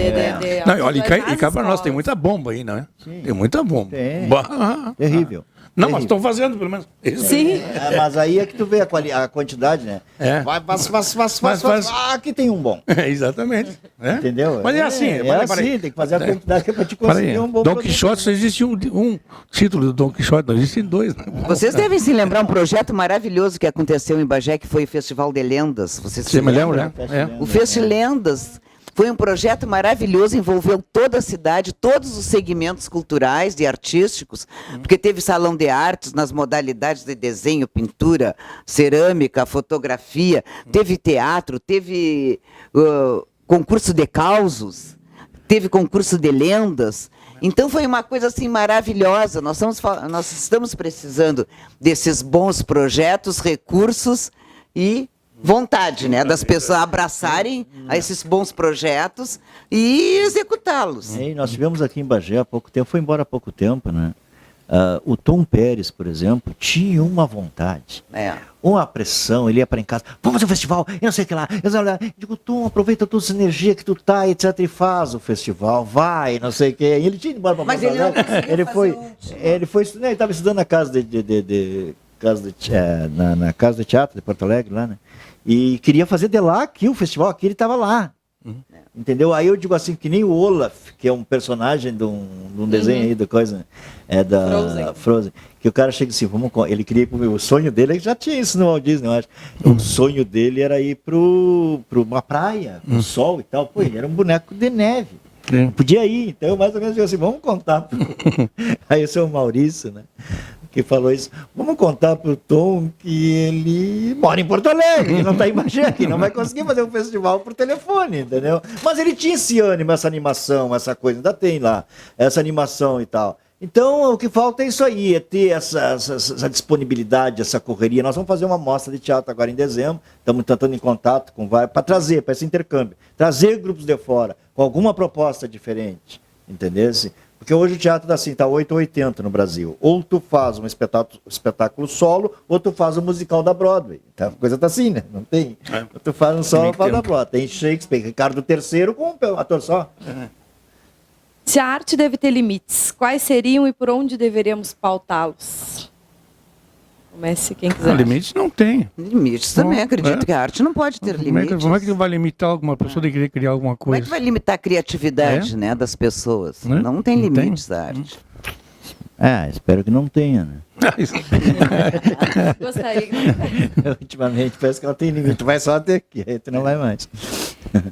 S3: Não, olha, e
S1: nas
S3: cá para nós tem
S1: escolas.
S3: muita bomba aí, não é? Tem muita bomba.
S4: Tem.
S3: Bah.
S4: Terrível.
S3: Não, mas estão fazendo, pelo menos.
S1: Sim.
S4: Mas aí é que tu vê a quantidade, né?
S3: É.
S4: Faz. Ah, aqui tem um bom.
S3: É, exatamente. É.
S4: Entendeu?
S3: Mas é assim.
S4: É assim, tem que fazer a quantidade que é pra te
S3: Para
S4: conseguir
S3: aí.
S4: um bom
S3: Don
S4: produto.
S3: Quixote só existe um título do Don Quixote, não existem dois. Né?
S2: Vocês devem se lembrar um projeto maravilhoso que aconteceu em Bagé, que foi o Festival de Lendas. Vocês se
S3: Você me
S2: lembram?
S3: lembra, né? É.
S2: O Fest Lendas foi um projeto maravilhoso, envolveu toda a cidade, todos os segmentos culturais e artísticos, porque teve salão de artes nas modalidades de desenho, pintura, cerâmica, fotografia, teve teatro, teve concurso de causos, teve concurso de lendas. Então foi uma coisa assim maravilhosa. Nós estamos precisando desses bons projetos, recursos e vontade, né, das pessoas abraçarem a esses bons projetos e executá-los.
S4: E nós tivemos aqui em Bagé há pouco tempo, foi embora há pouco tempo, né? O Tom Pérez, por exemplo, tinha uma vontade, uma pressão, ele ia para em casa, vamos fazer um festival, e não sei o que lá. Eu digo, Tom, aproveita toda essa energia que tu tá, etc, e faz o festival, vai, não sei o que. Ele tinha ido embora para
S2: Mas ele não conseguiu
S4: ele foi, ele estava estudando na casa na casa de teatro de Porto Alegre, lá, né? E queria fazer de lá aqui o festival, aqui ele estava lá. Entendeu? Aí eu digo assim, que nem o Olaf, que é um personagem de um desenho aí da coisa, da Frozen, que o cara chega assim, ele queria, o sonho dele, ele já tinha isso no Walt Disney, eu acho. O sonho dele era ir para uma praia, no sol e tal. Pô, ele era um boneco de neve.
S3: Sim.
S4: Podia ir, então eu mais ou menos digo assim, vamos contar. Aí o seu Maurício, né? Que falou isso, vamos contar pro Tom que ele mora em Porto Alegre, que não está em Bagé, que não vai conseguir fazer um festival por telefone, entendeu? Mas ele tinha esse ânimo, essa animação, essa coisa, ainda tem lá, essa animação e tal. Então, o que falta é isso aí, é ter essa disponibilidade, essa correria. Nós vamos fazer uma mostra de teatro agora em dezembro, estamos tentando em contato com vários, para trazer, para esse intercâmbio, trazer grupos de fora, com alguma proposta diferente, entendeu? Porque hoje o teatro está assim, está 8 ou 80 no Brasil. Ou tu faz um espetáculo solo, ou tu faz um musical da Broadway. Então, a coisa está assim, né? Não tem. Ou tu faz um solo, ou faz da Broadway. Tem Shakespeare, Ricardo III com um ator só.
S1: Se a arte deve ter limites, quais seriam e por onde deveríamos pautá-los? Comece quem quiser.
S3: Limites não tem.
S2: Limites também, acredito que a arte não pode ter limites.
S3: Como é que vai limitar alguma pessoa de querer criar alguma
S2: Como é
S3: coisa?
S2: que vai limitar a criatividade, né, das pessoas?
S3: Né?
S2: Não tem
S3: Não
S2: limites
S3: tem.
S2: a arte.
S4: Espero que não tenha, né?
S1: Gostaria.
S4: Ultimamente parece que ela tem limite, tu vai só até aqui, aí tu não vai mais.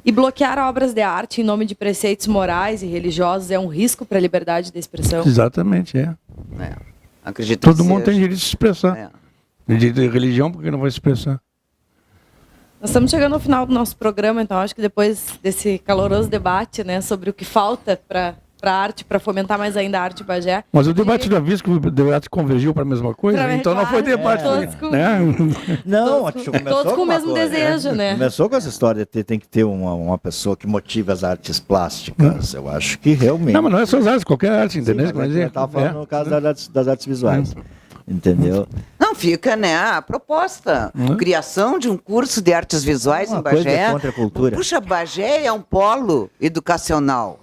S1: E bloquear obras de arte em nome de preceitos morais e religiosos é um risco para a liberdade de expressão?
S3: Exatamente, é.
S2: Acredito
S3: Todo
S2: que
S3: mundo tem
S2: seja.
S3: direito de se expressar. De religião, porque não vai se expressar?
S1: Nós estamos chegando ao final do nosso programa, então acho que depois desse caloroso debate, né, sobre o que falta para a arte, para fomentar mais ainda a arte Bagé.
S3: Mas o debate da vez que o debate convergiu para a mesma coisa, então não foi debate.
S1: Todos com,
S3: Né?
S4: Não,
S1: todos com o mesmo desejo, né?
S4: Começou com essa história de tem que ter uma pessoa que motive as artes plásticas. Eu acho que realmente.
S3: Não, mas não é só as artes, qualquer arte, entendeu?
S4: Sim, mas eu estava falando no caso das artes visuais. Entendeu?
S2: Não, fica, né, a proposta. Criação de um curso de artes visuais
S4: Uma
S2: em Bagé.
S4: coisa contra a cultura.
S2: Puxa, Bagé é um polo educacional.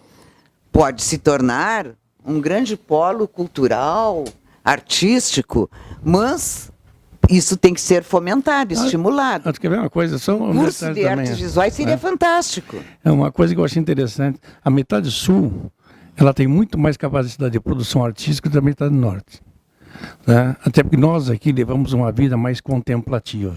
S2: Pode se tornar um grande polo cultural, artístico, mas isso tem que ser fomentado, estimulado.
S3: Quer ver uma coisa? Só um
S2: Curso
S3: detalhe
S2: de
S3: também,
S2: artes visuais seria fantástico.
S3: É uma coisa que eu achei interessante. A metade sul, ela tem muito mais capacidade de produção artística do que a metade norte. Né? Até porque nós aqui levamos uma vida mais contemplativa.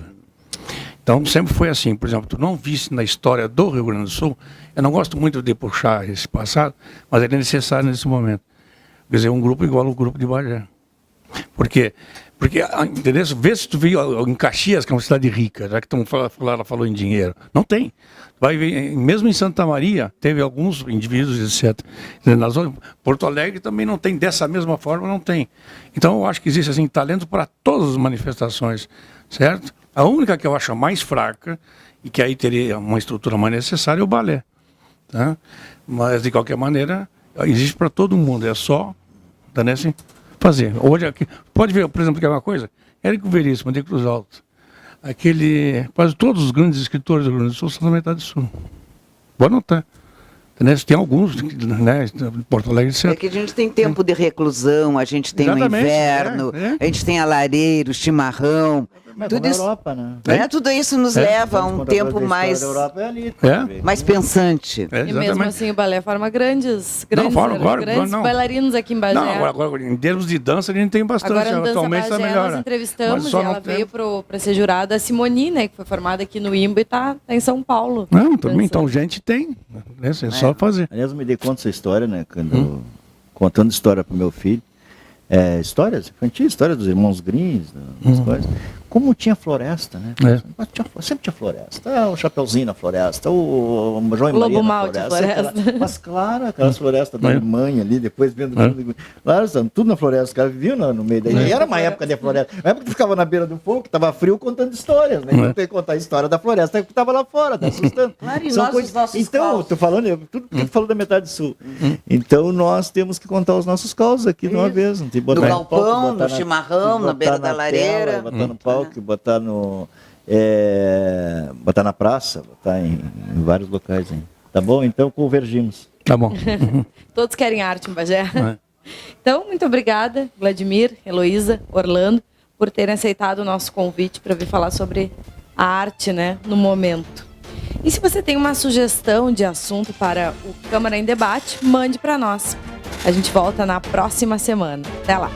S3: Então sempre foi assim. Por exemplo, tu não viste na história do Rio Grande do Sul, eu não gosto muito de puxar esse passado, mas ele é necessário nesse momento. Quer dizer, um grupo igual ao grupo de Bagé. Porque entendeu? Vê se tu viu em Caxias, que é uma cidade rica, já que ela falou em dinheiro. Não tem. Vai ver, mesmo em Santa Maria, teve alguns indivíduos, etc. Porto Alegre também não tem, dessa mesma forma não tem. Então eu acho que existe assim, talento para todas as manifestações, certo? A única que eu acho mais fraca, e que aí teria uma estrutura mais necessária, é o balé. Tá? Mas, de qualquer maneira, existe para todo mundo, é só, tá, né, assim, fazer. Hoje aqui, pode ver, por exemplo, que é uma coisa, Érico Veríssimo, de Cruz Alta, quase todos os grandes escritores do Rio Grande do Sul são da metade sul. Vou anotar. Tem alguns, né, Porto Alegre, etc.
S2: É que a gente tem tempo de reclusão, a gente tem o inverno, a gente tem a lareira, o chimarrão.
S4: Mas
S2: Tudo
S4: na
S2: isso,
S4: Europa, né?
S2: tudo isso nos leva a um tempo mais,
S4: Europa é ali,
S2: mais pensante.
S1: E mesmo assim o balé forma grandes bailarinos aqui em Bagé.
S3: Não, agora, em termos de dança, a gente tem bastante.
S1: Agora, no Dança
S3: atualmente
S1: Bagé,
S3: está melhor.
S1: nós entrevistamos, ela veio para ser jurada, a Simoni, né, que foi formada aqui no IMBA e está em São Paulo.
S3: Não, também, então gente tem, né, é só fazer.
S4: Aliás, eu me dei conta dessa história, né, contando história para o meu filho. Histórias infantis, história dos irmãos Grimm, das coisas. Como tinha floresta, né? Sempre tinha floresta. O Chapeuzinho na floresta, o João e Maria
S1: Lobo
S4: na
S1: Mal de floresta.
S4: Mas claro, aquelas florestas da Alemanha ali, depois vendo claro, tudo na floresta, os caras viviam no meio daí. E era uma época de floresta. Uma época que ficava na beira do fogo, que estava frio, contando histórias, né? Então tem que contar a história da floresta que estava lá fora, tá assustando.
S2: Claro, e
S4: São
S2: os nossos
S4: então,
S2: causos.
S4: tô falando, tudo falou da metade sul. Então nós temos que contar os nossos causos aqui de uma vez. Não tem que botar
S2: No
S4: no
S2: galpão,
S4: palco,
S2: no chimarrão, na beira da lareira.
S4: Botar no palco, botar botar na praça, botar em vários locais. Hein? Tá bom? Então convergimos.
S3: Tá bom.
S1: Todos querem arte em Bagé. Então, muito obrigada, Vladimir, Heloísa, Orlando, por terem aceitado o nosso convite para vir falar sobre a arte, né, no momento. E se você tem uma sugestão de assunto para o Câmara em Debate, mande para nós. A gente volta na próxima semana. Até lá!